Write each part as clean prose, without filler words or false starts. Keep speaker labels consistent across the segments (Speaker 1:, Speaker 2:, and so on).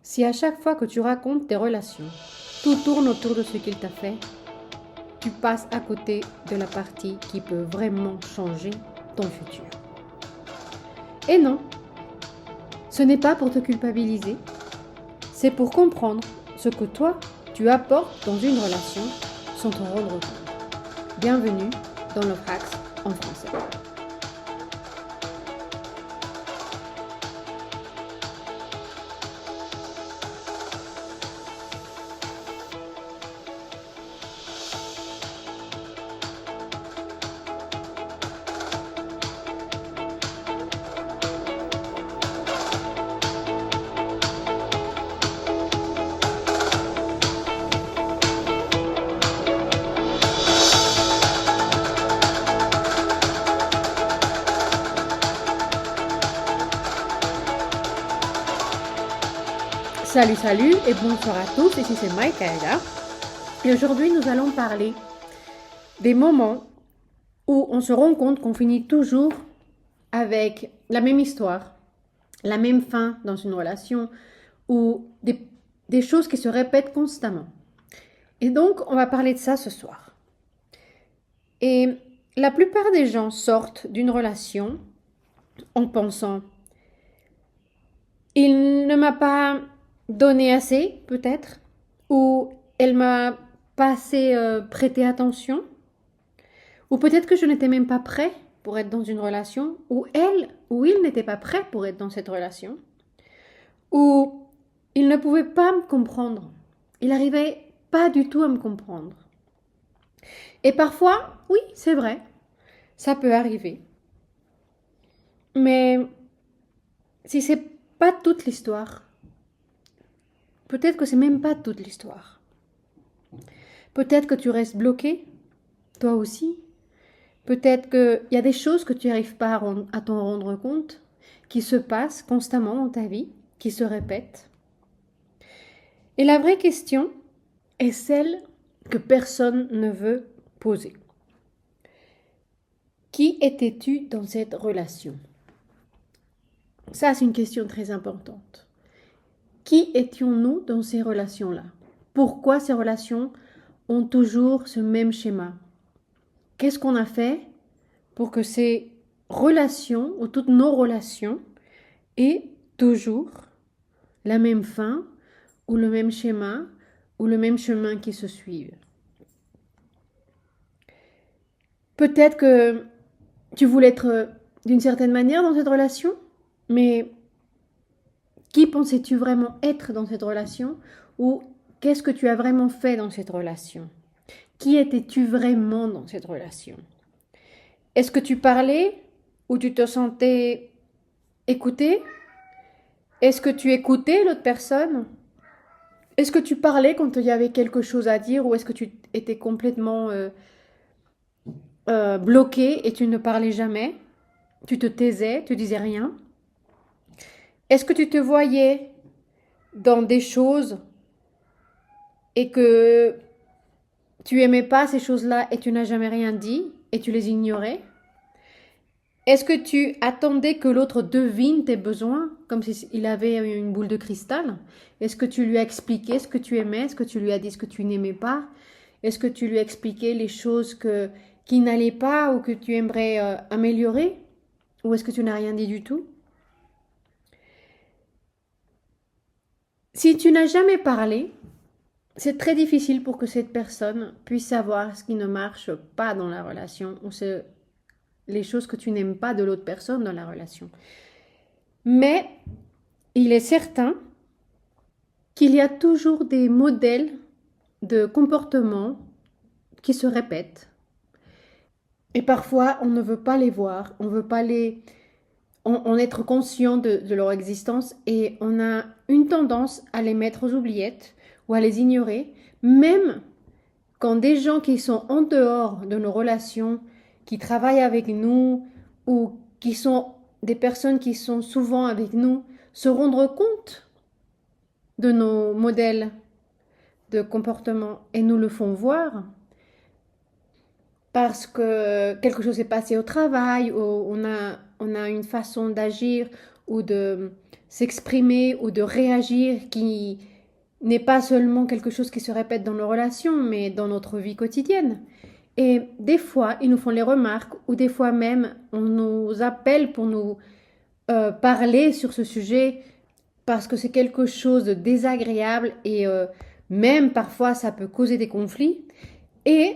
Speaker 1: Si à chaque fois que tu racontes tes relations, tout tourne autour de ce qu'il t'a fait, tu passes à côté de la partie qui peut vraiment changer ton futur. Et non, ce n'est pas pour te culpabiliser, c'est pour comprendre ce que toi, tu apportes dans une relation sans t'en rendre compte. Bienvenue dans Love Hacks en français. Salut et bonsoir à tous, ici c'est Maïkaëla. Et aujourd'hui nous allons parler des moments où on se rend compte qu'on finit toujours avec la même histoire, la même fin dans une relation ou des choses qui se répètent constamment. Et donc on va parler de ça ce soir. Et la plupart des gens sortent d'une relation en pensant il ne m'a pas donné assez, peut-être, ou elle m'a pas assez prêté attention, ou peut-être que je n'étais même pas prêt pour être dans une relation, ou elle ou il n'était pas prêt pour être dans cette relation, ou il ne pouvait pas me comprendre. Il n'arrivait pas du tout à me comprendre. Et parfois, oui, c'est vrai, ça peut arriver. Mais si c'est pas toute l'histoire, peut-être que c'est même pas toute l'histoire. Peut-être que tu restes bloqué, toi aussi. Peut-être qu'il y a des choses que tu n'arrives pas à t'en rendre compte, qui se passent constamment dans ta vie, qui se répètent. Et la vraie question est celle que personne ne veut poser. Qui étais-tu dans cette relation? Ça, c'est une question très importante. Qui étions-nous dans ces relations-là? Pourquoi ces relations ont toujours ce même schéma? Qu'est-ce qu'on a fait pour que ces relations, ou toutes nos relations, aient toujours la même fin, ou le même schéma, ou le même chemin qui se suivent? Peut-être que tu voulais être d'une certaine manière dans cette relation, mais qui pensais-tu vraiment être dans cette relation? Ou qu'est-ce que tu as vraiment fait dans cette relation? Qui étais-tu vraiment dans cette relation? Est-ce que tu parlais ou tu te sentais écouté? Est-ce que tu écoutais l'autre personne? Est-ce que tu parlais quand il y avait quelque chose à dire ou est-ce que tu étais complètement bloqué et tu ne parlais jamais? Tu te taisais, tu disais rien? Est-ce que tu te voyais dans des choses et que tu aimais pas ces choses-là et tu n'as jamais rien dit et tu les ignorais? Est-ce que tu attendais que l'autre devine tes besoins comme s'il avait une boule de cristal? Est-ce que tu lui as expliqué ce que tu aimais? Est-ce que tu lui as dit ce que tu n'aimais pas? Est-ce que tu lui as expliqué les choses qui n'allaient pas ou que tu aimerais améliorer? Ou est-ce que tu n'as rien dit du tout? Si tu n'as jamais parlé, c'est très difficile pour que cette personne puisse savoir ce qui ne marche pas dans la relation ou les choses que tu n'aimes pas de l'autre personne dans la relation. Mais il est certain qu'il y a toujours des modèles de comportement qui se répètent. Et parfois, on ne veut pas les voir, on veut pas en être conscient de leur existence et on a une tendance à les mettre aux oubliettes ou à les ignorer, même quand des gens qui sont en dehors de nos relations, qui travaillent avec nous ou qui sont des personnes qui sont souvent avec nous, se rendent compte de nos modèles de comportement et nous le font voir parce que quelque chose s'est passé au travail ou on a une façon d'agir ou de s'exprimer ou de réagir qui n'est pas seulement quelque chose qui se répète dans nos relations, mais dans notre vie quotidienne. Et des fois, ils nous font les remarques ou des fois même, on nous appelle pour nous parler sur ce sujet parce que c'est quelque chose de désagréable et même parfois ça peut causer des conflits. Et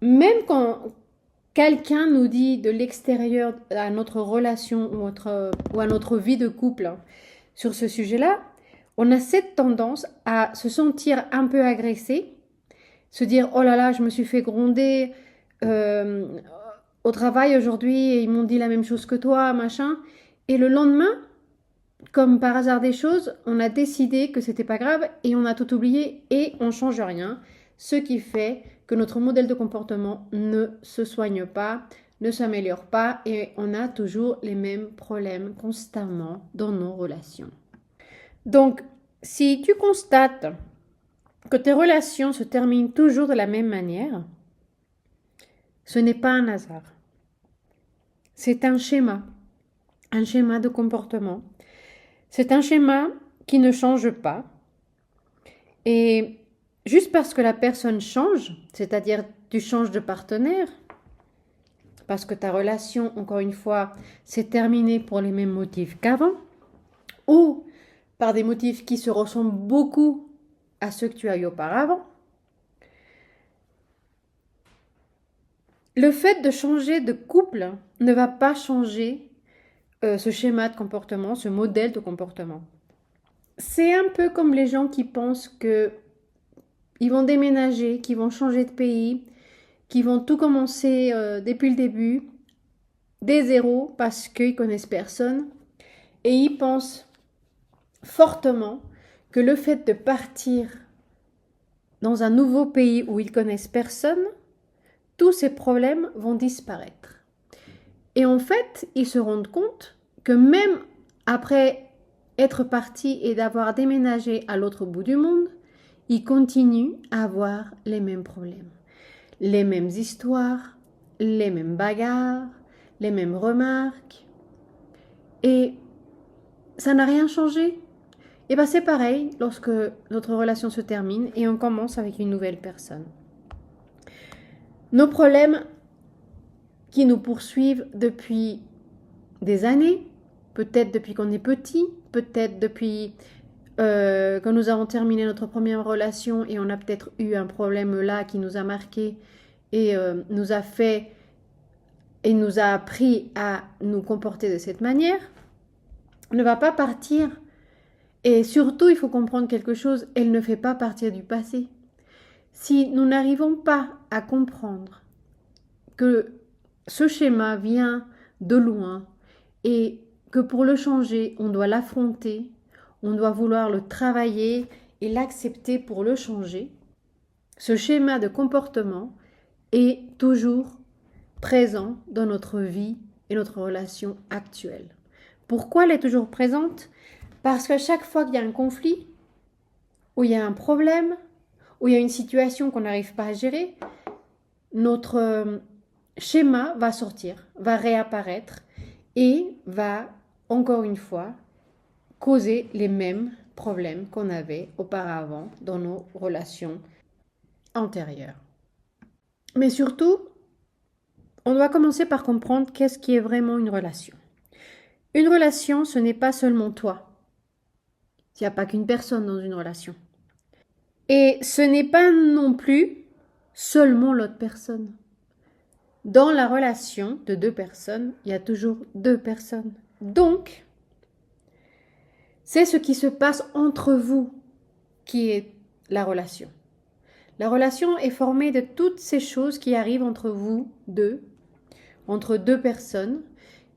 Speaker 1: même quand quelqu'un nous dit de l'extérieur à notre relation ou à notre vie de couple sur ce sujet-là, on a cette tendance à se sentir un peu agressé, se dire oh là là, je me suis fait gronder au travail aujourd'hui et ils m'ont dit la même chose que toi, machin. Et le lendemain, comme par hasard des choses, on a décidé que c'était pas grave et on a tout oublié et on change rien. Ce qui fait que notre modèle de comportement ne se soigne pas, ne s'améliore pas et on a toujours les mêmes problèmes constamment dans nos relations. Donc, si tu constates que tes relations se terminent toujours de la même manière, ce n'est pas un hasard. C'est un schéma de comportement. C'est un schéma qui ne change pas. Et juste parce que la personne change, c'est-à-dire tu changes de partenaire, parce que ta relation, encore une fois, s'est terminée pour les mêmes motifs qu'avant, ou par des motifs qui se ressemblent beaucoup à ceux que tu as eu auparavant, le fait de changer de couple ne va pas changer ce schéma de comportement, ce modèle de comportement. C'est un peu comme les gens qui pensent que ils vont déménager, qui vont changer de pays, qui vont tout commencer depuis le début, des zéros, parce qu'ils connaissent personne. Et ils pensent fortement que le fait de partir dans un nouveau pays où ils connaissent personne, tous ces problèmes vont disparaître. Et en fait, ils se rendent compte que même après être partis et d'avoir déménagé à l'autre bout du monde, ils continuent à avoir les mêmes problèmes. Les mêmes histoires, les mêmes bagarres, les mêmes remarques. Et ça n'a rien changé. Et bien c'est pareil lorsque notre relation se termine et on commence avec une nouvelle personne. Nos problèmes qui nous poursuivent depuis des années, peut-être depuis qu'on est petit, peut-être depuis quand nous avons terminé notre première relation et on a peut-être eu un problème là qui nous a marqué et nous a fait et nous a appris à nous comporter de cette manière, ne va pas partir. Et surtout, il faut comprendre quelque chose, elle ne fait pas partir du passé. Si nous n'arrivons pas à comprendre que ce schéma vient de loin et que pour le changer, on doit l'affronter, on doit vouloir le travailler et l'accepter pour le changer, ce schéma de comportement est toujours présent dans notre vie et notre relation actuelle. Pourquoi elle est toujours présente ? Parce qu'à chaque fois qu'il y a un conflit, où il y a un problème, où il y a une situation qu'on n'arrive pas à gérer, notre schéma va sortir, va réapparaître et va, encore une fois, causer les mêmes problèmes qu'on avait auparavant dans nos relations antérieures. Mais surtout, on doit commencer par comprendre qu'est-ce qui est vraiment une relation. Une relation, ce n'est pas seulement toi. Il n'y a pas qu'une personne dans une relation. Et ce n'est pas non plus seulement l'autre personne. Dans la relation de deux personnes, il y a toujours deux personnes. Donc, c'est ce qui se passe entre vous qui est la relation. La relation est formée de toutes ces choses qui arrivent entre vous deux, entre deux personnes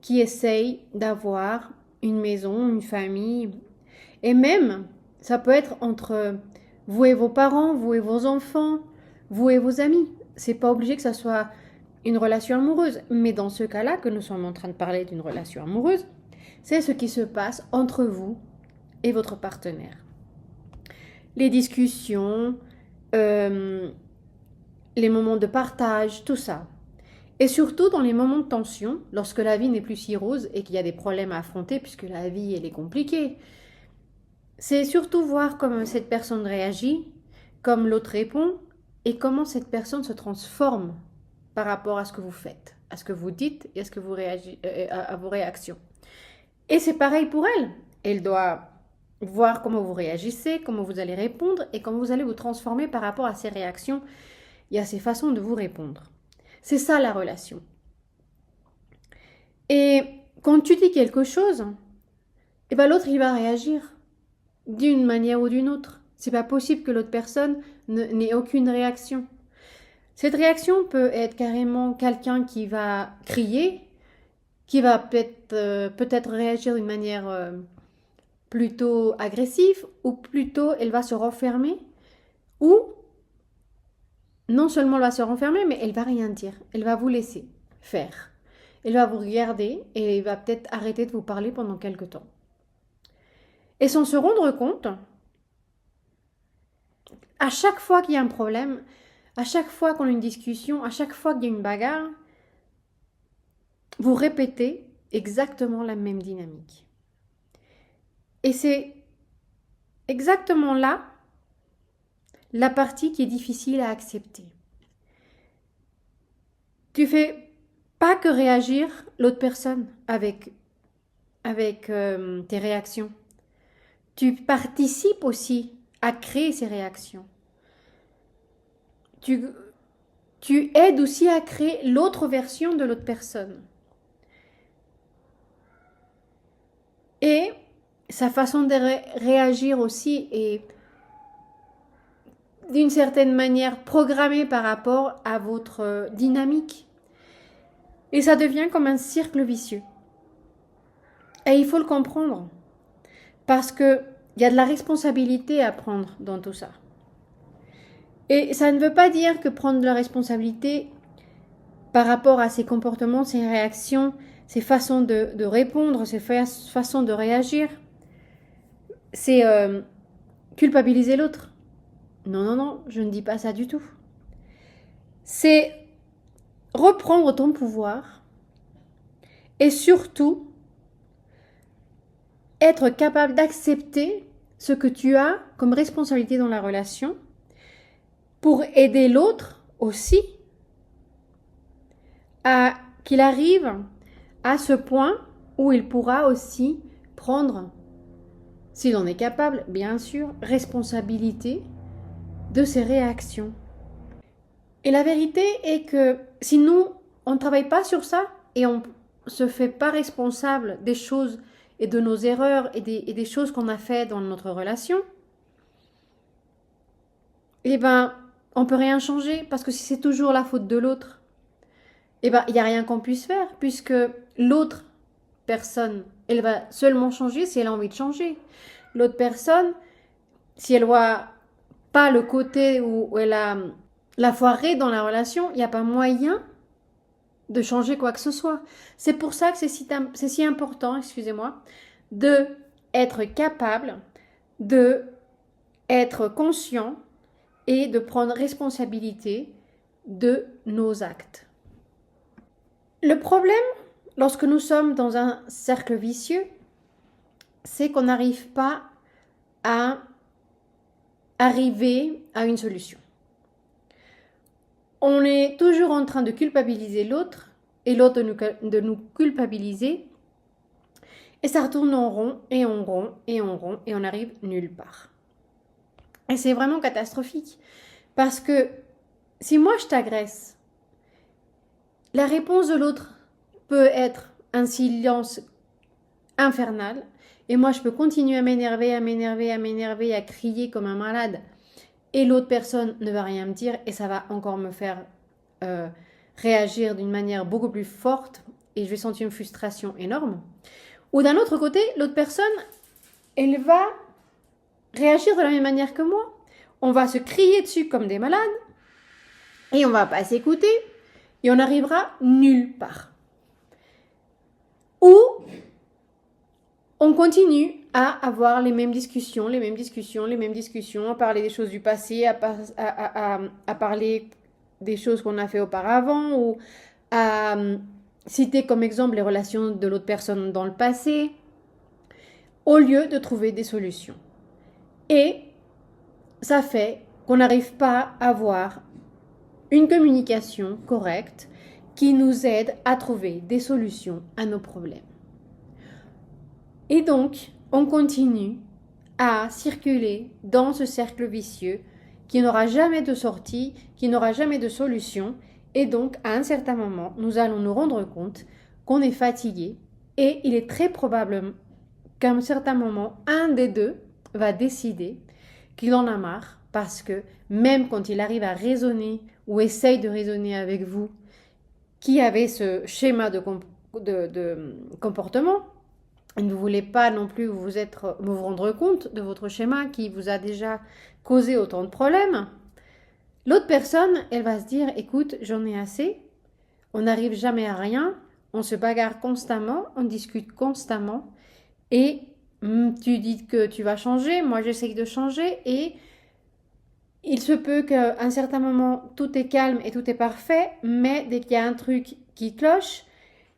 Speaker 1: qui essayent d'avoir une maison, une famille. Et même, ça peut être entre vous et vos parents, vous et vos enfants, vous et vos amis. C'est pas obligé que ça soit une relation amoureuse. Mais dans ce cas-là, que nous sommes en train de parler d'une relation amoureuse, c'est ce qui se passe entre vous et votre partenaire. Les discussions, les moments de partage, tout ça. Et surtout dans les moments de tension, lorsque la vie n'est plus si rose et qu'il y a des problèmes à affronter, puisque la vie, elle est compliquée. C'est surtout voir comment cette personne réagit, comme l'autre répond, et comment cette personne se transforme par rapport à ce que vous faites, à ce que vous dites et à ce que vous à vos réactions. Et c'est pareil pour elle. Elle doit voir comment vous réagissez, comment vous allez répondre et comment vous allez vous transformer par rapport à ces réactions et à ces façons de vous répondre. C'est ça la relation. Et quand tu dis quelque chose, eh ben l'autre il va réagir d'une manière ou d'une autre. C'est pas possible que l'autre personne n'ait aucune réaction. Cette réaction peut être carrément quelqu'un qui va crier, qui va peut-être réagir d'une manière plutôt agressive, ou plutôt elle va se renfermer, ou non seulement elle va se renfermer, mais elle va rien dire. Elle va vous laisser faire. Elle va vous regarder et elle va peut-être arrêter de vous parler pendant quelque temps. Et sans se rendre compte, à chaque fois qu'il y a un problème, à chaque fois qu'on a une discussion, à chaque fois qu'il y a une bagarre, vous répétez exactement la même dynamique. Et c'est exactement là la partie qui est difficile à accepter. Tu fais pas que réagir l'autre personne avec tes réactions. Tu participes aussi à créer ces réactions. Tu aides aussi à créer l'autre version de l'autre personne. Et sa façon de réagir aussi est d'une certaine manière programmée par rapport à votre dynamique. Et ça devient comme un cercle vicieux. Et il faut le comprendre. Parce qu'il y a de la responsabilité à prendre dans tout ça. Et ça ne veut pas dire que prendre de la responsabilité par rapport à ses comportements, ses réactions, ses façons de répondre, ses façons de réagir, c'est culpabiliser l'autre. Non, non, non, je ne dis pas ça du tout. C'est reprendre ton pouvoir et surtout être capable d'accepter ce que tu as comme responsabilité dans la relation pour aider l'autre aussi à qu'il arrive à ce point où il pourra aussi prendre, s'il en est capable, bien sûr, responsabilité de ses réactions. Et la vérité est que si nous, on ne travaille pas sur ça et on ne se fait pas responsable des choses et de nos erreurs et des choses qu'on a fait dans notre relation, eh ben, on peut rien changer parce que si c'est toujours la faute de l'autre, eh ben, il n'y a rien qu'on puisse faire puisque l'autre personne, elle va seulement changer si elle a envie de changer. L'autre personne, si elle voit pas le côté où elle a la foirée dans la relation, il n'y a pas moyen de changer quoi que ce soit. C'est pour ça que c'est si important, excusez-moi, de être capable, de être conscient et de prendre responsabilité de nos actes. Le problème, lorsque nous sommes dans un cercle vicieux, c'est qu'on n'arrive pas à arriver à une solution. On est toujours en train de culpabiliser l'autre et l'autre de nous culpabiliser. Et ça retourne en rond et en rond et en rond et on n'arrive nulle part. Et c'est vraiment catastrophique. Parce que si moi je t'agresse, la réponse de l'autre peut être un silence infernal. Et moi je peux continuer à m'énerver, à crier comme un malade. Et l'autre personne ne va rien me dire et ça va encore me faire réagir d'une manière beaucoup plus forte et je vais sentir une frustration énorme. Ou d'un autre côté, l'autre personne, elle va réagir de la même manière que moi. On va se crier dessus comme des malades et on va pas s'écouter et on n'arrivera nulle part. Ou on continue à avoir les mêmes discussions, à parler des choses du passé, à parler des choses qu'on a fait auparavant, ou à citer comme exemple les relations de l'autre personne dans le passé, au lieu de trouver des solutions. Et ça fait qu'on n'arrive pas à avoir une communication correcte qui nous aide à trouver des solutions à nos problèmes. Et donc, on continue à circuler dans ce cercle vicieux qui n'aura jamais de sortie, qui n'aura jamais de solution. Et donc, à un certain moment, nous allons nous rendre compte qu'on est fatigué et il est très probable qu'à un certain moment, un des deux va décider qu'il en a marre parce que même quand il arrive à raisonner ou essaye de raisonner avec vous, qui avez ce schéma de comportement, et ne voulez pas non plus vous rendre compte de votre schéma qui vous a déjà causé autant de problèmes, l'autre personne, elle va se dire, écoute, j'en ai assez, on n'arrive jamais à rien, on se bagarre constamment, on discute constamment, et tu dis que tu vas changer, moi j'essaye de changer, et il se peut qu'à un certain moment, tout est calme et tout est parfait, mais dès qu'il y a un truc qui cloche,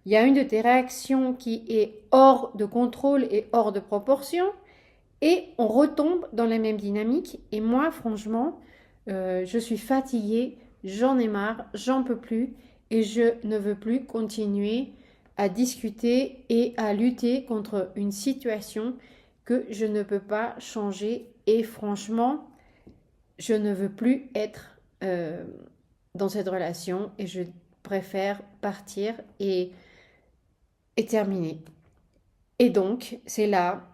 Speaker 1: il y a une de tes réactions qui est hors de contrôle et hors de proportion, et on retombe dans la même dynamique. Et moi, franchement, je suis fatiguée, j'en ai marre, j'en peux plus, et je ne veux plus continuer à discuter et à lutter contre une situation que je ne peux pas changer. Et franchement, je ne veux plus être dans cette relation et je préfère partir et terminer. Et donc, c'est là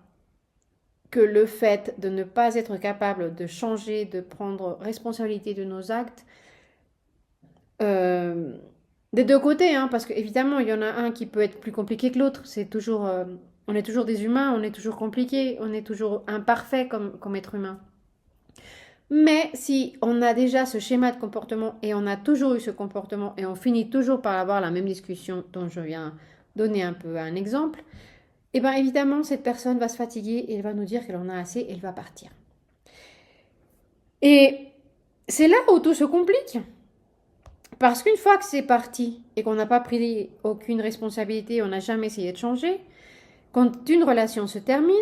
Speaker 1: que le fait de ne pas être capable de changer, de prendre responsabilité de nos actes, euh, des deux côtés, hein, parce qu'évidemment, il y en a un qui peut être plus compliqué que l'autre. C'est toujours, on est toujours des humains, on est toujours compliqué, on est toujours imparfait comme être humain. Mais si on a déjà ce schéma de comportement et on a toujours eu ce comportement et on finit toujours par avoir la même discussion dont je viens donner un peu un exemple, et bien évidemment cette personne va se fatiguer et elle va nous dire qu'elle en a assez et elle va partir. Et c'est là où tout se complique. Parce qu'une fois que c'est parti et qu'on n'a pas pris aucune responsabilité, on n'a jamais essayé de changer, quand une relation se termine,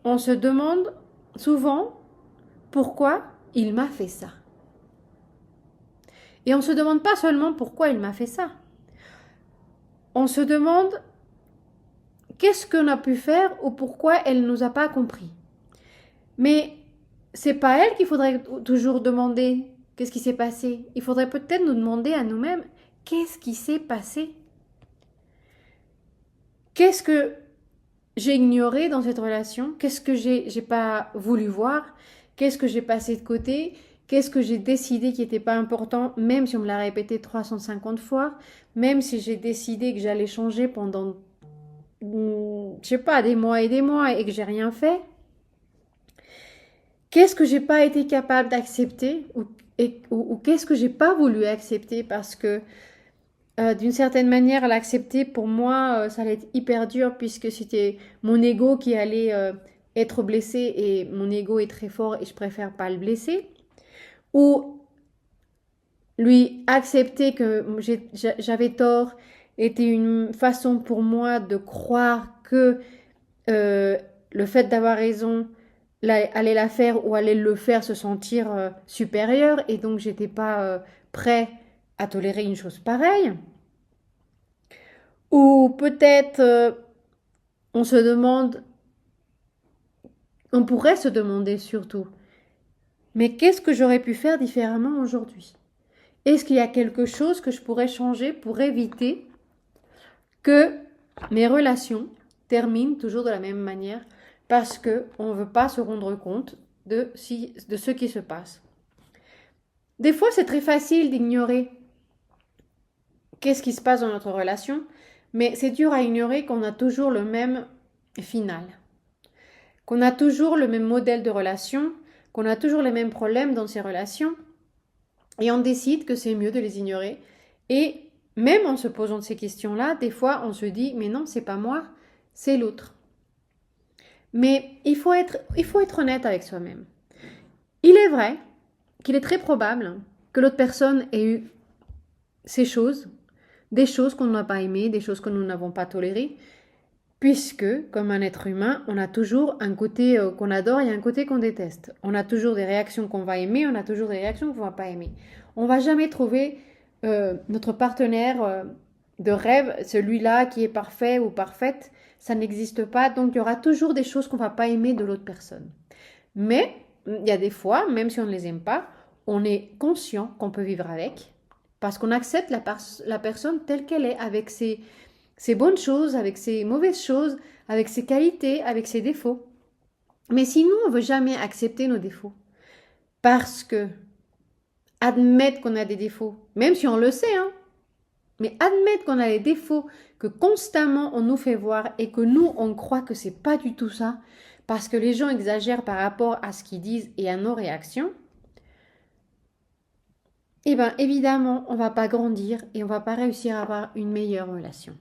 Speaker 1: on se demande souvent pourquoi il m'a fait ça. Et on ne se demande pas seulement pourquoi il m'a fait ça. On se demande qu'est-ce qu'on a pu faire ou pourquoi elle ne nous a pas compris. Mais c'est pas elle qu'il faudrait toujours demander qu'est-ce qui s'est passé. Il faudrait peut-être nous demander à nous-mêmes qu'est-ce qui s'est passé. Qu'est-ce que j'ai ignoré dans cette relation? Qu'est-ce que j'ai pas voulu voir? Qu'est-ce que j'ai passé de côté? Qu'est-ce que j'ai décidé qui n'était pas important, même si on me l'a répété 350 fois, même si j'ai décidé que j'allais changer pendant, je sais pas, des mois et que j'ai rien fait? Qu'est-ce que j'ai pas été capable d'accepter ou qu'est-ce que j'ai pas voulu accepter parce que d'une certaine manière, l'accepter, pour moi, ça allait être hyper dur puisque c'était mon ego qui allait être blessé et mon ego est très fort et je préfère pas le blesser. Ou lui accepter que j'avais tort était une façon pour moi de croire que euh, le fait d'avoir raison allait la faire ou allait le faire se sentir supérieur et donc j'étais pas prêt à tolérer une chose pareille. Ou peut-être on se demande, on pourrait se demander surtout, mais qu'est-ce que j'aurais pu faire différemment aujourd'hui? Est-ce qu'il y a quelque chose que je pourrais changer pour éviter que mes relations terminent toujours de la même manière parce qu'on ne veut pas se rendre compte de ce qui se passe? Des fois, c'est très facile d'ignorer qu'est-ce qui se passe dans notre relation, mais c'est dur à ignorer qu'on a toujours le même final. Qu'on a toujours le même modèle de relation, qu'on a toujours les mêmes problèmes dans ces relations, et on décide que c'est mieux de les ignorer. Et même en se posant ces questions-là, des fois on se dit, mais non, c'est pas moi, c'est l'autre. Mais il faut être honnête avec soi-même. Il est vrai qu'il est très probable que l'autre personne ait eu ces choses, des choses qu'on n'a pas aimées, des choses que nous n'avons pas tolérées, puisque, comme un être humain, on a toujours un côté qu'on adore et un côté qu'on déteste. On a toujours des réactions qu'on va aimer, on a toujours des réactions qu'on ne va pas aimer. On ne va jamais trouver notre partenaire de rêve, celui-là qui est parfait ou parfaite, ça n'existe pas. Donc, il y aura toujours des choses qu'on ne va pas aimer de l'autre personne. Mais, il y a des fois, même si on ne les aime pas, on est conscient qu'on peut vivre avec, parce qu'on accepte la personne telle qu'elle est, avec ses bonnes choses, avec ses mauvaises choses, avec ses qualités, avec ses défauts. Mais si nous, on ne veut jamais accepter nos défauts, parce que admettre qu'on a des défauts, même si on le sait, hein, mais admettre qu'on a des défauts que constamment on nous fait voir et que nous, on croit que c'est pas du tout ça, parce que les gens exagèrent par rapport à ce qu'ils disent et à nos réactions, eh bien évidemment, on va pas grandir et on va pas réussir à avoir une meilleure relation.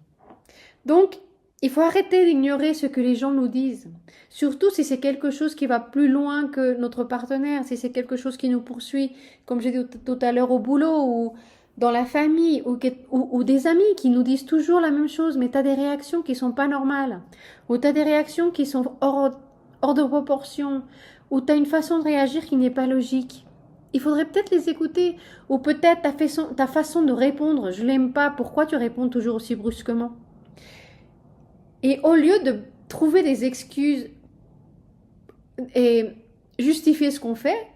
Speaker 1: Donc, il faut arrêter d'ignorer ce que les gens nous disent. Surtout si c'est quelque chose qui va plus loin que notre partenaire, si c'est quelque chose qui nous poursuit, comme j'ai dit tout à l'heure au boulot ou dans la famille ou des amis qui nous disent toujours la même chose, mais tu as des réactions qui sont pas normales, ou tu as des réactions qui sont hors de proportion, ou tu as une façon de réagir qui n'est pas logique. Il faudrait peut-être les écouter, ou peut-être ta façon de répondre. Je l'aime pas, pourquoi tu réponds toujours aussi brusquement? Et au lieu de trouver des excuses et justifier ce qu'on fait,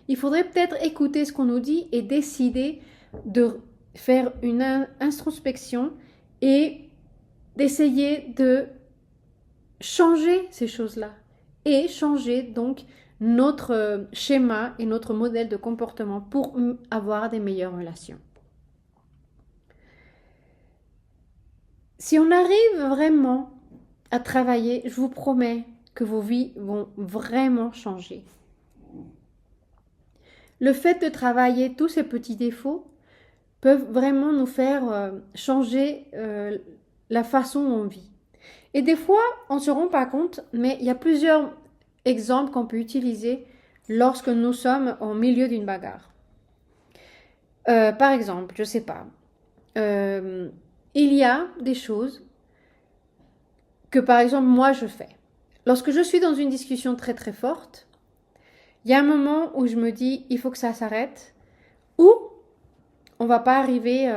Speaker 1: il faudrait peut-être écouter ce qu'on nous dit et décider de faire une introspection et d'essayer de changer ces choses-là et changer donc notre schéma et notre modèle de comportement pour avoir des meilleures relations. Si on arrive vraiment à travailler, je vous promets que vos vies vont vraiment changer. Le fait de travailler tous ces petits défauts peuvent vraiment nous faire changer la façon dont on vit. Et des fois, on ne se rend pas compte, mais il y a plusieurs exemples qu'on peut utiliser lorsque nous sommes au milieu d'une bagarre. Par exemple, je ne sais pas, il y a des choses que par exemple moi je fais. Lorsque je suis dans une discussion très très forte, il y a un moment où je me dis il faut que ça s'arrête ou on va pas arriver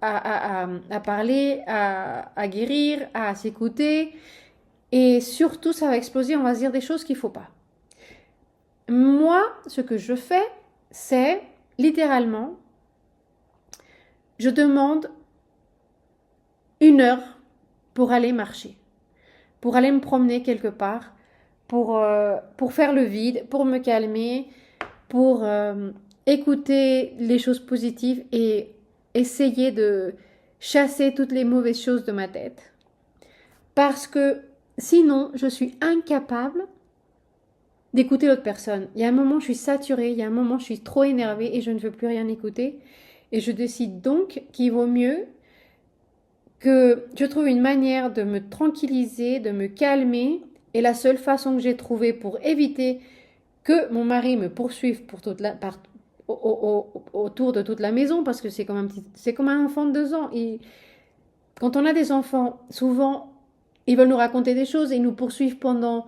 Speaker 1: à parler, à guérir, à s'écouter et surtout ça va exploser, on va se dire des choses qu'il faut pas. Moi, ce que je fais, c'est littéralement, je demande 1 heure pour aller marcher, pour aller me promener quelque part, pour faire le vide, pour me calmer, pour écouter les choses positives et essayer de chasser toutes les mauvaises choses de ma tête. Parce que sinon, je suis incapable d'écouter l'autre personne. Il y a un moment, je suis saturée, il y a un moment, je suis trop énervée et je ne veux plus rien écouter. Et je décide donc qu'il vaut mieux que je trouve une manière de me tranquilliser, de me calmer. Et la seule façon que j'ai trouvée pour éviter que mon mari me poursuive pour autour de toute la maison, parce que c'est comme un enfant de 2 ans. Et quand on a des enfants, souvent, ils veulent nous raconter des choses et ils nous poursuivent pendant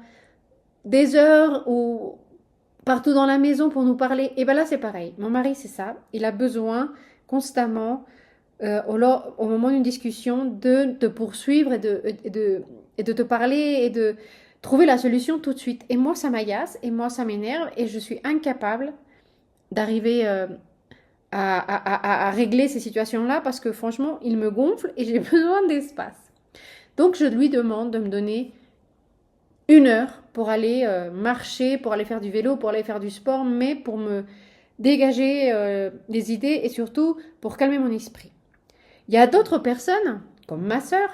Speaker 1: des heures ou partout dans la maison pour nous parler. Et bien là, c'est pareil. Mon mari, c'est ça. Il a besoin constamment, au moment d'une discussion, de te poursuivre et de te parler et de trouver la solution tout de suite. Et moi, ça m'agace et moi, ça m'énerve et je suis incapable d'arriver à régler ces situations-là parce que franchement, il me gonfle et j'ai besoin d'espace. Donc, je lui demande de me donner 1 heure pour aller marcher, pour aller faire du vélo, pour aller faire du sport, mais pour me dégager des idées et surtout pour calmer mon esprit. Il y a d'autres personnes, comme ma sœur.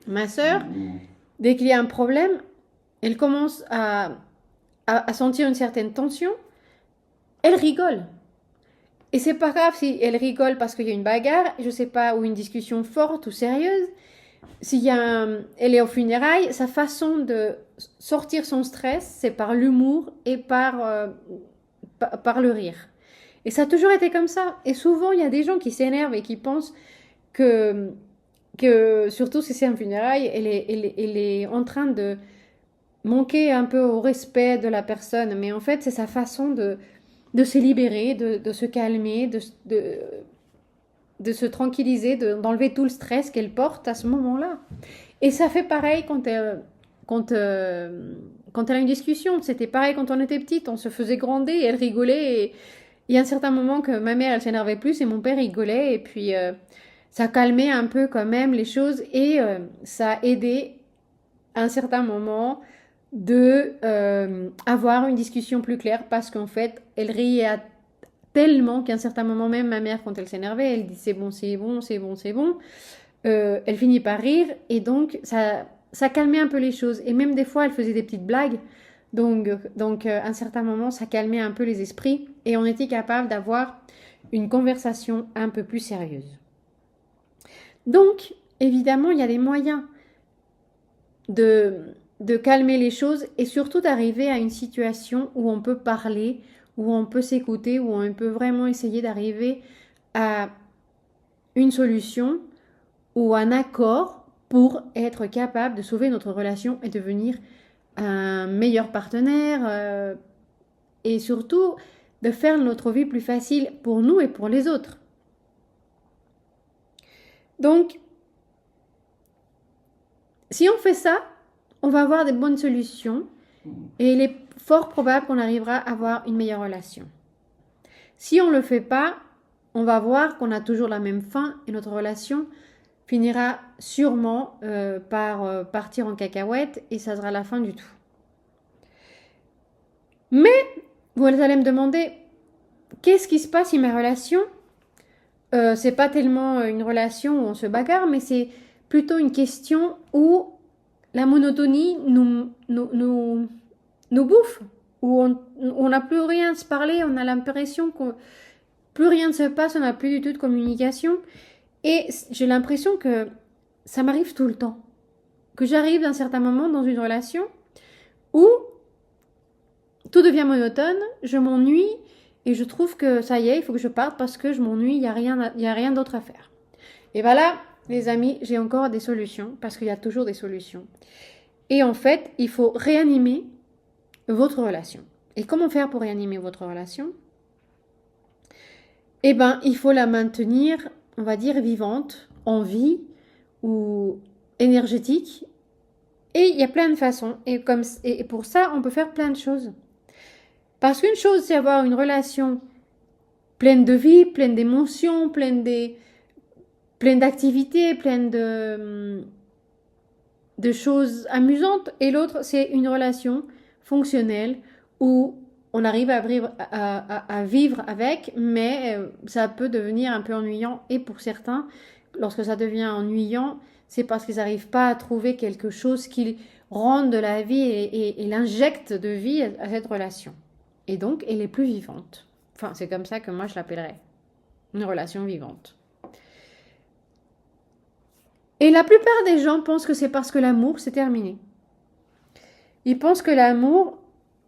Speaker 1: Ma sœur, dès qu'il y a un problème, elle commence à sentir une certaine tension. Elle rigole. Et c'est pas grave si elle rigole parce qu'il y a une bagarre, je sais pas, ou une discussion forte ou sérieuse. Elle est au funérailles, sa façon de sortir son stress, c'est par l'humour et par le rire. Et ça a toujours été comme ça. Et souvent, il y a des gens qui s'énervent et qui pensent que, surtout si c'est un funérail, elle est en train de manquer un peu au respect de la personne. Mais en fait, c'est sa façon de se libérer, de se calmer, de se tranquilliser, d'enlever tout le stress qu'elle porte à ce moment-là. Et ça fait pareil quand, quand elle a une discussion. C'était pareil quand on était petite, on se faisait gronder et elle rigolait. Et il y a un certain moment que ma mère, elle s'énervait plus et mon père rigolait. Et puis, ça calmait un peu quand même les choses et ça a aidé à un certain moment de avoir une discussion plus claire parce qu'en fait, elle riait tellement qu'à un certain moment même, ma mère, quand elle s'énervait, elle dit c'est bon, c'est bon, c'est bon, c'est bon. Elle finit par rire et donc ça calmait un peu les choses. Et même des fois, elle faisait des petites blagues. Donc à un certain moment, ça calmait un peu les esprits et on était capable d'avoir une conversation un peu plus sérieuse. Donc, évidemment, il y a des moyens de calmer les choses et surtout d'arriver à une situation où on peut parler, où on peut s'écouter, où on peut vraiment essayer d'arriver à une solution ou un accord pour être capable de sauver notre relation et devenir un meilleur partenaire et surtout de faire notre vie plus facile pour nous et pour les autres. Donc, si on fait ça, on va avoir des bonnes solutions et il est fort probable qu'on arrivera à avoir une meilleure relation. Si on ne le fait pas, on va voir qu'on a toujours la même fin et notre relation finira sûrement par partir en cacahuète et ça sera la fin du tout. Mais vous allez me demander, qu'est-ce qui se passe si ma relation, c'est pas tellement une relation où on se bagarre, mais c'est plutôt une question où la monotonie nous bouffe, où on n'a plus rien à se parler, on a l'impression que plus rien ne se passe, on n'a plus du tout de communication. Et j'ai l'impression que ça m'arrive tout le temps. Que j'arrive à un certain moment dans une relation où tout devient monotone, je m'ennuie et je trouve que ça y est, il faut que je parte parce que je m'ennuie, il n'y a rien d'autre à faire. Et voilà, les amis, j'ai encore des solutions parce qu'il y a toujours des solutions. Et en fait, il faut réanimer votre relation. Et comment faire pour réanimer votre relation ? Eh bien, il faut la maintenir, on va dire, vivante, en vie ou énergétique. Et il y a plein de façons. Et pour ça, on peut faire plein de choses. Parce qu'une chose, c'est avoir une relation pleine de vie, pleine d'émotions, pleine d'activités, pleine de choses amusantes. Et l'autre, c'est une relation fonctionnelle où on arrive à vivre avec, mais ça peut devenir un peu ennuyant. Et pour certains, lorsque ça devient ennuyant, c'est parce qu'ils n'arrivent pas à trouver quelque chose qui rende de la vie et l'injecte de vie à cette relation. Et donc, elle est plus vivante. Enfin, c'est comme ça que moi je l'appellerais. Une relation vivante. Et la plupart des gens pensent que c'est parce que l'amour, c'est terminé. Ils pensent que l'amour,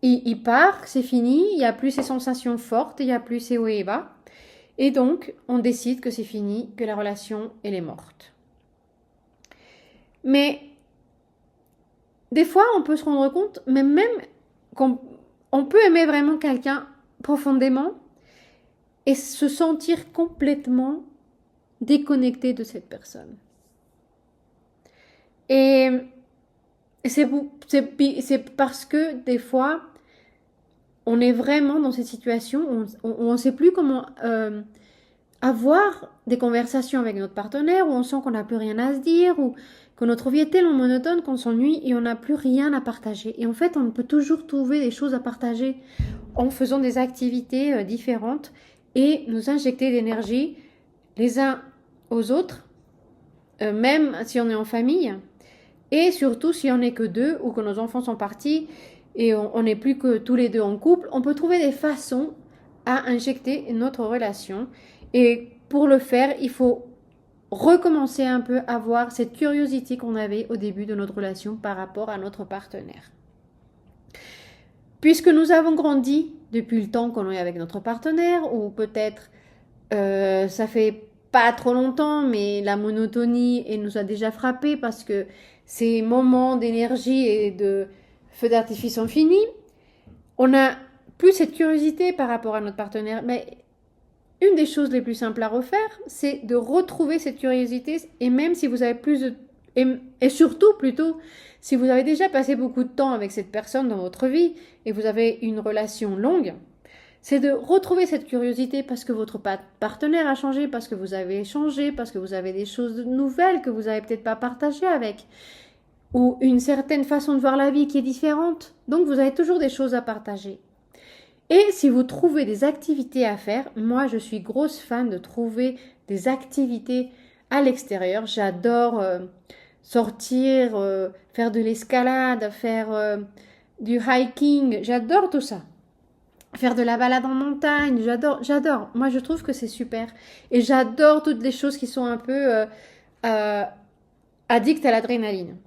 Speaker 1: il part, c'est fini, il n'y a plus ces sensations fortes, il n'y a plus ces hauts et bas. Et donc, on décide que c'est fini, que la relation, elle est morte. Mais des fois, on peut se rendre compte, même qu'on peut aimer vraiment quelqu'un profondément et se sentir complètement déconnecté de cette personne. Et c'est parce que des fois, on est vraiment dans cette situation où on ne sait plus comment avoir des conversations avec notre partenaire, où on sent qu'on n'a plus rien à se dire, ou que notre vie est tellement monotone qu'on s'ennuie et on n'a plus rien à partager. Et en fait, on peut toujours trouver des choses à partager en faisant des activités différentes et nous injecter d'énergie les uns aux autres, même si on est en famille. Et surtout, si on n'est que deux ou que nos enfants sont partis et on n'est plus que tous les deux en couple, on peut trouver des façons à injecter notre relation. Et pour le faire, il faut recommencer un peu à avoir cette curiosité qu'on avait au début de notre relation par rapport à notre partenaire. Puisque nous avons grandi depuis le temps qu'on est avec notre partenaire, ou peut-être ça fait pas trop longtemps, mais la monotonie elle nous a déjà frappé parce que ces moments d'énergie et de feux d'artifice sont finis. On n'a plus cette curiosité par rapport à notre partenaire. Mais une des choses les plus simples à refaire, c'est de retrouver cette curiosité. Et même si vous avez plus de... Et surtout, plutôt, si vous avez déjà passé beaucoup de temps avec cette personne dans votre vie et vous avez une relation longue, c'est de retrouver cette curiosité parce que votre partenaire a changé, parce que vous avez changé, parce que vous avez des choses nouvelles que vous n'avez peut-être pas partagées avec, ou une certaine façon de voir la vie qui est différente. Donc, vous avez toujours des choses à partager. Et si vous trouvez des activités à faire, moi, je suis grosse fan de trouver des activités à l'extérieur. J'adore sortir, faire de l'escalade, faire du hiking. J'adore tout ça. Faire de la balade en montagne, j'adore. Moi, je trouve que c'est super. Et j'adore toutes les choses qui sont un peu addictes à l'adrénaline.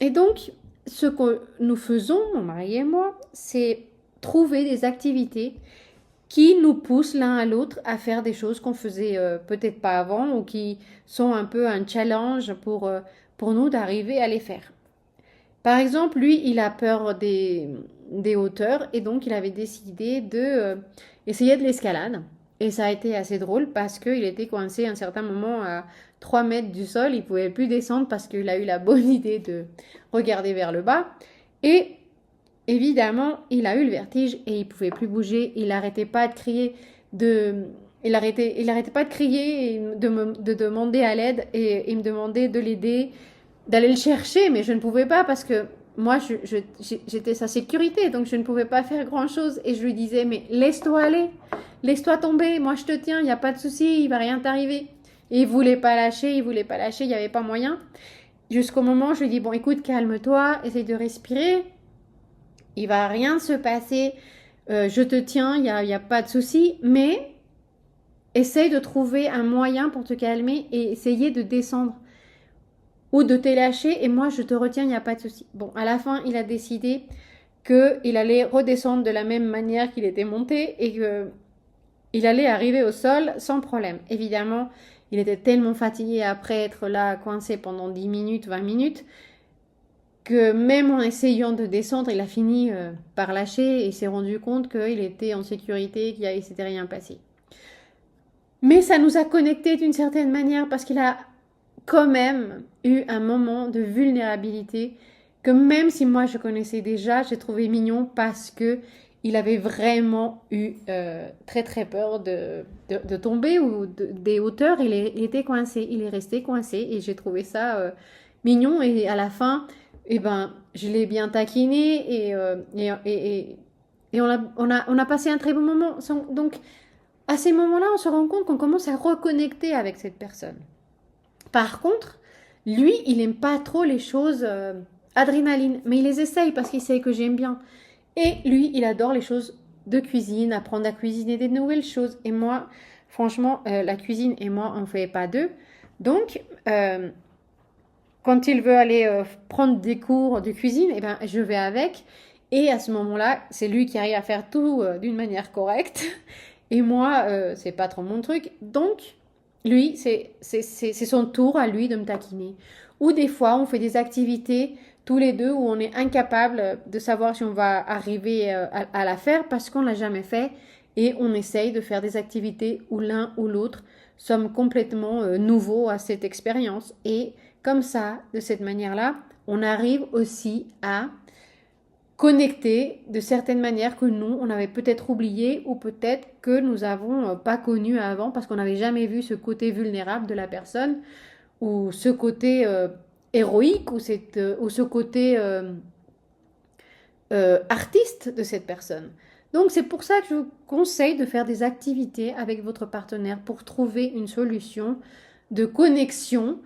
Speaker 1: Et donc, ce que nous faisons, mon mari et moi, c'est trouver des activités qui nous poussent l'un à l'autre à faire des choses qu'on faisait peut-être pas avant ou qui sont un peu un challenge pour nous d'arriver à les faire. Par exemple, lui, il a peur des hauteurs et donc il avait décidé de essayer de l'escalade. Et ça a été assez drôle parce qu'il était coincé à un certain moment à 3 mètres du sol. Il ne pouvait plus descendre parce qu'il a eu la bonne idée de regarder vers le bas. Et évidemment, il a eu le vertige et il ne pouvait plus bouger. Il n'arrêtait pas de crier, il arrêtait pas de crier et de demander à l'aide et il me demandait de l'aider, d'aller le chercher, mais je ne pouvais pas parce que moi, j'étais sa sécurité, donc je ne pouvais pas faire grand-chose. Et je lui disais, mais laisse-toi aller, laisse-toi tomber, moi je te tiens, il n'y a pas de souci, il va rien t'arriver. Et il voulait pas lâcher, il n'y avait pas moyen. Jusqu'au moment où je lui dis, bon écoute, calme-toi, essaye de respirer, il va rien se passer, je te tiens, il y a pas de souci, mais essaye de trouver un moyen pour te calmer et essayer de descendre. Ou de te lâcher et moi je te retiens, il n'y a pas de souci. Bon, à la fin, il a décidé qu'il allait redescendre de la même manière qu'il était monté et qu'il allait arriver au sol sans problème. Évidemment, il était tellement fatigué après être là coincé pendant 10 minutes, 20 minutes, que même en essayant de descendre, il a fini par lâcher et s'est rendu compte qu'il était en sécurité, qu'il ne s'était rien passé. Mais ça nous a connectés d'une certaine manière parce qu'il a quand même eu un moment de vulnérabilité que même si moi je connaissais déjà, j'ai trouvé mignon parce que il avait vraiment eu très très peur de tomber ou des hauteurs. Il était coincé, il est resté coincé et j'ai trouvé ça mignon et à la fin, je l'ai bien taquiné et on a passé un très bon moment. Donc à ces moments-là, on se rend compte qu'on commence à reconnecter avec cette personne. Par contre, lui, il n'aime pas trop les choses adrénaline, mais il les essaye parce qu'il sait que j'aime bien. Et lui, il adore les choses de cuisine, apprendre à cuisiner des nouvelles choses. Et moi, franchement, la cuisine et moi, on ne fait pas deux. Donc, quand il veut aller prendre des cours de cuisine, je vais avec. Et à ce moment-là, c'est lui qui arrive à faire tout d'une manière correcte. Et moi, c'est pas trop mon truc. Donc, lui, c'est son tour à lui de me taquiner. Ou des fois, on fait des activités tous les deux où on est incapable de savoir si on va arriver à la faire parce qu'on ne l'a jamais fait. Et on essaye de faire des activités où l'un ou l'autre sommes complètement nouveaux à cette expérience. Et comme ça, de cette manière-là, on arrive aussi à connecter de certaines manières que nous, on avait peut-être oublié ou peut-être que nous n'avons pas connu avant parce qu'on n'avait jamais vu ce côté vulnérable de la personne ou ce côté héroïque ou ce côté artiste de cette personne. Donc c'est pour ça que je vous conseille de faire des activités avec votre partenaire pour trouver une solution de connexion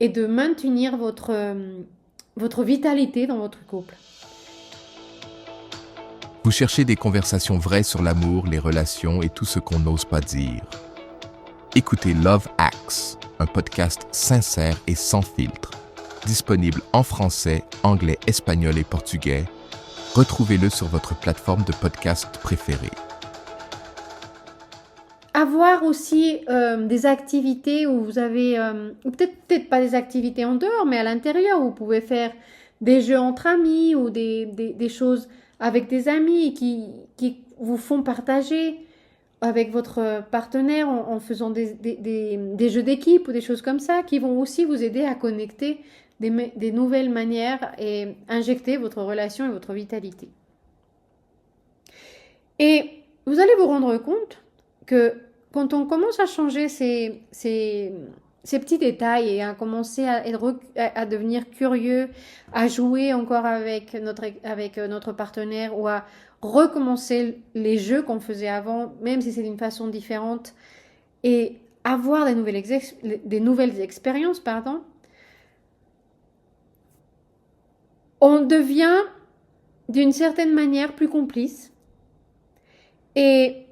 Speaker 1: et de maintenir votre vitalité dans votre couple.
Speaker 2: Vous cherchez des conversations vraies sur l'amour, les relations et tout ce qu'on n'ose pas dire. Écoutez Love Hacks, un podcast sincère et sans filtre, disponible en français, anglais, espagnol et portugais. Retrouvez-le sur votre plateforme de podcast préférée.
Speaker 1: Avoir aussi des activités où vous avez, ou peut-être pas des activités en dehors, mais à l'intérieur, où vous pouvez faire des jeux entre amis ou des choses avec des amis qui vous font partager avec votre partenaire en faisant des jeux d'équipe ou des choses comme ça qui vont aussi vous aider à connecter des nouvelles manières et injecter votre relation et votre vitalité. Et vous allez vous rendre compte que quand on commence à changer ces petits détails et à commencer à devenir curieux, à jouer encore avec notre partenaire ou à recommencer les jeux qu'on faisait avant, même si c'est d'une façon différente, et avoir des nouvelles expériences, on devient d'une certaine manière plus complice et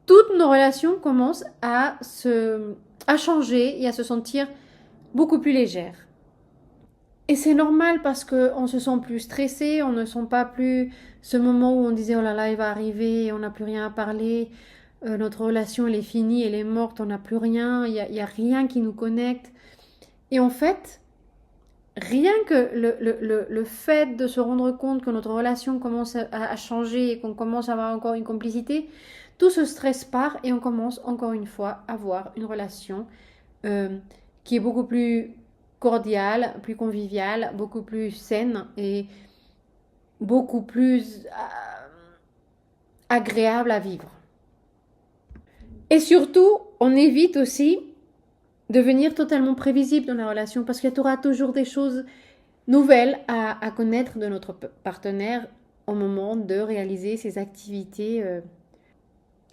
Speaker 1: toutes nos relations commencent à changer et à se sentir beaucoup plus légères. Et c'est normal parce qu'on se sent plus stressé, on ne sent pas plus ce moment où on disait oh là là il va arriver, on n'a plus rien à parler, notre relation elle est finie, elle est morte, on n'a plus rien, il y a rien qui nous connecte. Et en fait, rien que le fait de se rendre compte que notre relation commence à changer et qu'on commence à avoir encore une complicité, tout ce stress part et on commence encore une fois à avoir une relation qui est beaucoup plus cordiale, plus conviviale, beaucoup plus saine et beaucoup plus agréable à vivre. Et surtout, on évite aussi devenir totalement prévisible dans la relation parce qu'il y aura toujours des choses nouvelles à connaître de notre partenaire au moment de réaliser ces activités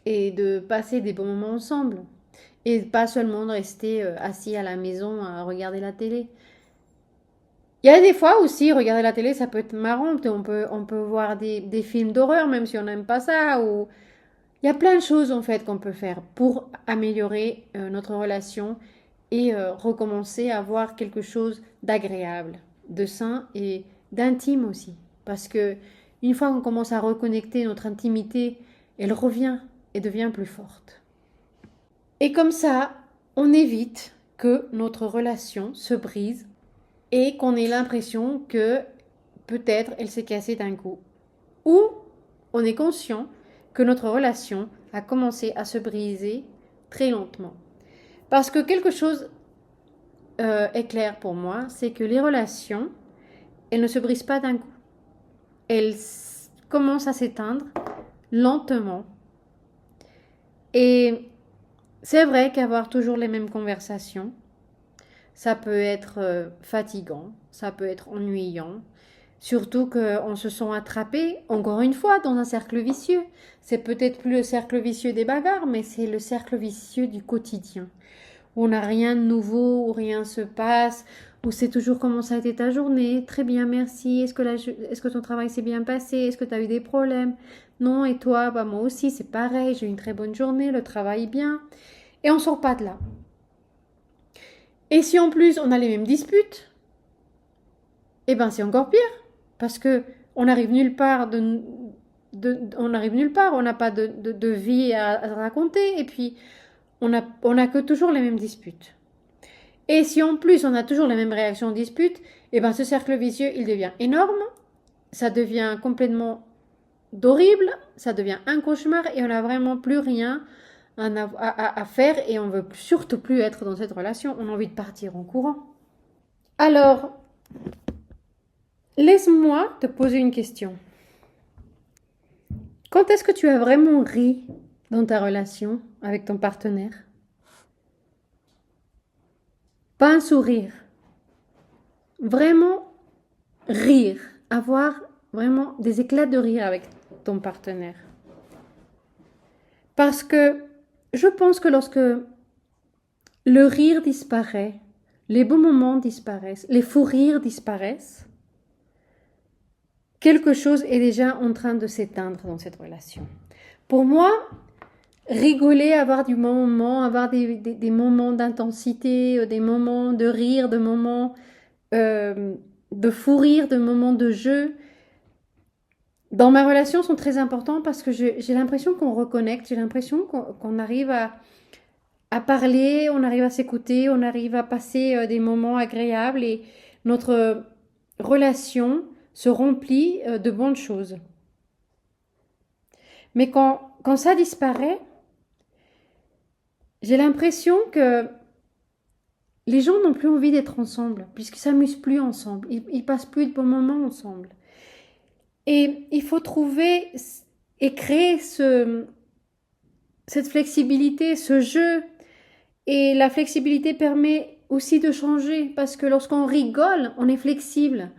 Speaker 1: et de passer des bons moments ensemble et pas seulement de rester assis à la maison à regarder la télé. Il y a des fois aussi, regarder la télé, ça peut être marrant, on peut voir des films d'horreur même si on n'aime pas ça, ou il y a plein de choses en fait qu'on peut faire pour améliorer notre relation et recommencer à avoir quelque chose d'agréable, de sain et d'intime aussi. Parce que une fois qu'on commence à reconnecter notre intimité, elle revient et devient plus forte. Et comme ça, on évite que notre relation se brise et qu'on ait l'impression que peut-être elle s'est cassée d'un coup. Ou on est conscient que notre relation a commencé à se briser très lentement. Parce que quelque chose est clair pour moi, c'est que les relations, elles ne se brisent pas d'un coup. Elles commencent à s'éteindre lentement. Et c'est vrai qu'avoir toujours les mêmes conversations, ça peut être fatigant, ça peut être ennuyant, surtout qu'on se sent attrapé, encore une fois, dans un cercle vicieux. C'est peut-être plus le cercle vicieux des bagarres, mais c'est le cercle vicieux du quotidien. Où on n'a rien de nouveau, où rien se passe, où c'est toujours comment ça a été ta journée. Très bien, merci. Est-ce que ton travail s'est bien passé? Est-ce que tu as eu des problèmes? Non, et toi? Bah, moi aussi, c'est pareil. J'ai eu une très bonne journée, le travail bien. Et on ne sort pas de là. Et si en plus on a les mêmes disputes, eh ben c'est encore pire. Parce que on n'arrive nulle part, on n'a pas de vie à raconter. Et puis, on a que toujours les mêmes disputes. Et si en plus on a toujours les mêmes réactions aux disputes, eh ben ce cercle vicieux, il devient énorme, ça devient complètement d'horrible, ça devient un cauchemar et on n'a vraiment plus rien à faire et on ne veut surtout plus être dans cette relation, on a envie de partir en courant. Alors, laisse-moi te poser une question. Quand est-ce que tu as vraiment ri dans ta relation avec ton partenaire? Pas un sourire. Vraiment rire. Avoir vraiment des éclats de rire avec ton partenaire. Parce que je pense que lorsque le rire disparaît, les bons moments disparaissent, les fous rires disparaissent, quelque chose est déjà en train de s'éteindre dans cette relation. Pour moi, rigoler, avoir du bon moment, avoir des moments d'intensité, des moments de rire, des moments de fou rire, de moments de jeu, dans ma relation sont très importants parce que j'ai l'impression qu'on reconnecte, j'ai l'impression qu'on arrive à parler, on arrive à s'écouter, on arrive à passer des moments agréables et notre relation se remplit de bonnes choses. Mais quand ça disparaît, j'ai l'impression que les gens n'ont plus envie d'être ensemble, puisqu'ils s'amusent plus ensemble, ils passent plus de bons moments ensemble. Et il faut trouver et créer cette flexibilité, ce jeu. Et la flexibilité permet aussi de changer, parce que lorsqu'on rigole, on est flexible.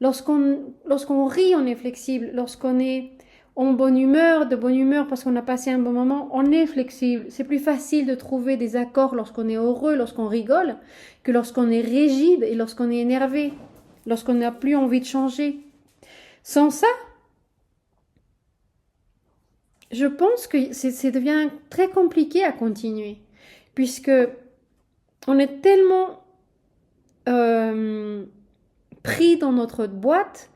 Speaker 1: Lorsqu'on rit, on est flexible. Lorsqu'on est en bonne humeur, de bonne humeur parce qu'on a passé un bon moment, on est flexible. C'est plus facile de trouver des accords lorsqu'on est heureux, lorsqu'on rigole, que lorsqu'on est rigide et lorsqu'on est énervé, lorsqu'on n'a plus envie de changer. Sans ça, je pense que ça devient très compliqué à continuer, puisque on est tellement pris dans notre boîte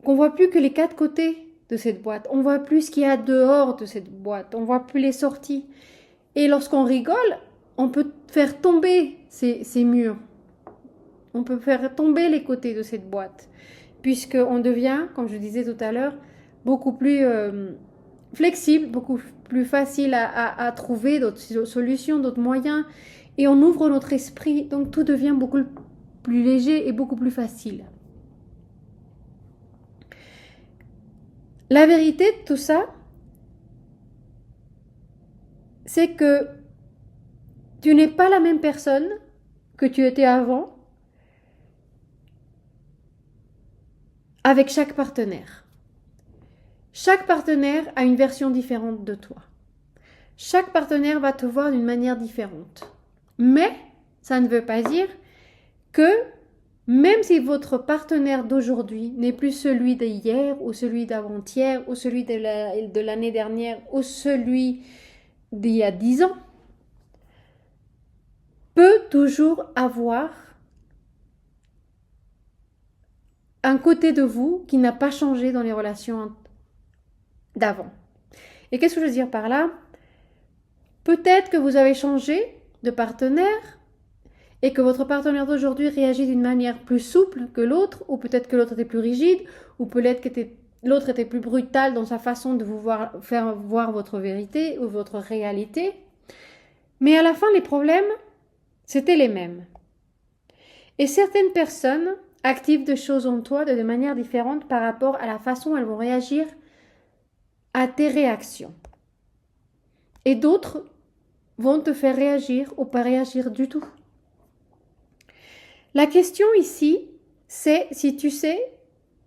Speaker 1: qu'on voit plus que les 4 côtés de cette boîte. On voit plus ce qu'il y a dehors de cette boîte. On voit plus les sorties. Et lorsqu'on rigole, on peut faire tomber ces murs. On peut faire tomber les côtés de cette boîte, puisqu'on devient, comme je disais tout à l'heure, beaucoup plus flexible, beaucoup plus facile à trouver d'autres solutions, d'autres moyens, et on ouvre notre esprit, donc tout devient beaucoup plus léger et beaucoup plus facile. La vérité de tout ça, c'est que tu n'es pas la même personne que tu étais avant avec chaque partenaire. Chaque partenaire a une version différente de toi. Chaque partenaire va te voir d'une manière différente. Mais ça ne veut pas dire que même si votre partenaire d'aujourd'hui n'est plus celui d'hier ou celui d'avant-hier ou celui de l'année dernière ou celui d'il y a 10 ans, peut toujours avoir un côté de vous qui n'a pas changé dans les relations d'avant. Et qu'est-ce que je veux dire par là? Peut-être que vous avez changé de partenaire et que votre partenaire d'aujourd'hui réagit d'une manière plus souple que l'autre, ou peut-être que l'autre était plus rigide, ou peut-être que l'autre était plus brutal dans sa façon de vous faire voir votre vérité ou votre réalité. Mais à la fin, les problèmes, c'était les mêmes. Et certaines personnes activent des choses en toi de manière différente par rapport à la façon dont elles vont réagir à tes réactions. Et d'autres vont te faire réagir ou pas réagir du tout. La question ici, c'est si tu sais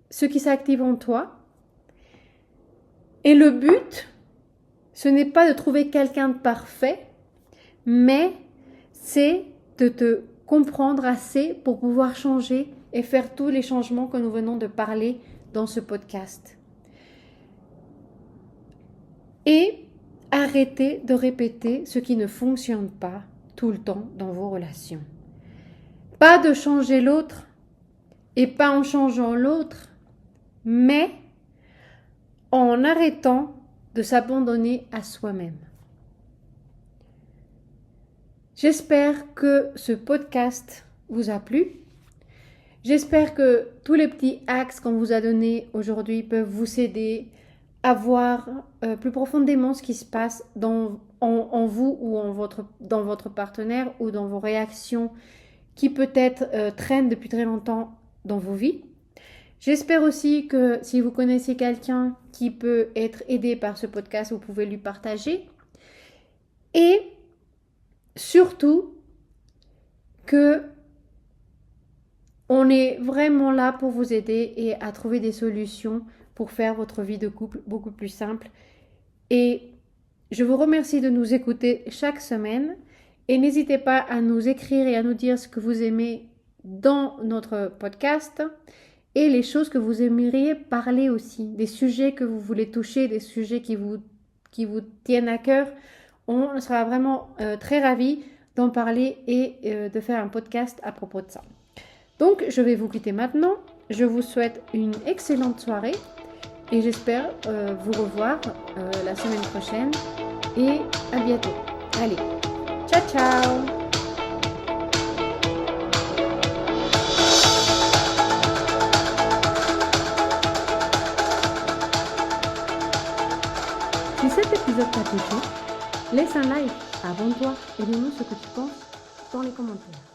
Speaker 1: ce qui s'active en toi. Et le but, ce n'est pas de trouver quelqu'un de parfait, mais c'est de te comprendre assez pour pouvoir changer et faire tous les changements que nous venons de parler dans ce podcast. Et arrêtez de répéter ce qui ne fonctionne pas tout le temps dans vos relations. Pas de changer l'autre et pas en changeant l'autre, mais en arrêtant de s'abandonner à soi-même. J'espère que ce podcast vous a plu. J'espère que tous les petits axes qu'on vous a donnés aujourd'hui peuvent vous aider à voir plus profondément ce qui se passe en vous ou dans votre partenaire ou dans vos réactions qui peut-être traînent depuis très longtemps dans vos vies. J'espère aussi que si vous connaissez quelqu'un qui peut être aidé par ce podcast, vous pouvez lui partager. Et surtout, que on est vraiment là pour vous aider et à trouver des solutions pour faire votre vie de couple beaucoup plus simple. Et je vous remercie de nous écouter chaque semaine. Et n'hésitez pas à nous écrire et à nous dire ce que vous aimez dans notre podcast et les choses que vous aimeriez parler aussi, des sujets que vous voulez toucher, des sujets qui vous tiennent à cœur. On sera vraiment très ravis d'en parler et de faire un podcast à propos de ça. Donc, je vais vous quitter maintenant. Je vous souhaite une excellente soirée et j'espère vous revoir la semaine prochaine. Et à bientôt. Allez, ciao ciao! Si cet épisode t'a touché, laisse un like, abonne-toi et dis-nous ce que tu penses dans les commentaires.